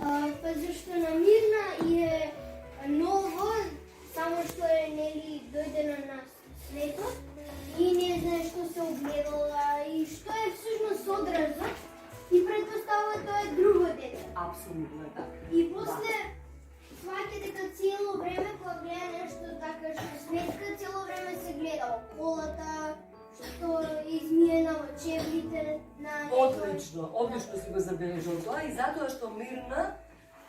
Па зашто на Мирна е ново, само што е нели дојдена на светот и не знае што се огледала и што е всушност одразот и претпоставува тоа е друго дете. Апсолутно е така. И после сваќа дека цело време кога гледа нешто така што сметка, цело време се гледа околата, што измиена во чевлите на Одлично, одлично си го забележал тоа и затоа што Мирна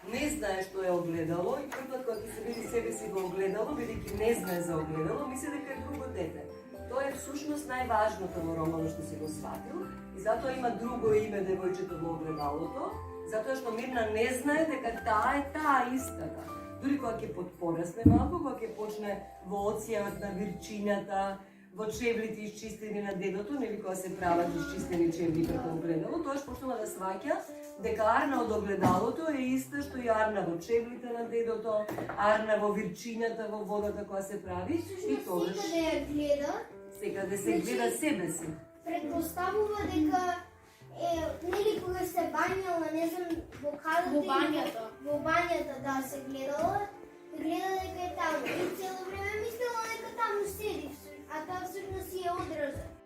не знае што е огледало и првпат кога ќе се види себе си во огледало, бидејќи не знае за огледало, мисли дека е друго дете. Тоа е всушност најважното во романот што си го сватил и затоа има друго име девојчето во огледалото, затоа што Мирна не знае дека таа е таа истата. Дури кога ќе порасне малку, кога ќе почне во оцјанот на вирчината, во чевлите изчистени на дедото, нели кога се прават изчистени чевли преку огледало, тоаш почнува да сваќа дека Арна од огледалото е иста што и Арна во чевлите на дедото, Арна во вирчината во водата која се прави и тогаш секаде ја гледа, секаде се гледа себе си. предпоставува дека нели кога се бањала, не знам, во кадата во бањата да се гледала, гледа дека е таму и цело време мислела дека таму седи, а тоа всушност е одразот.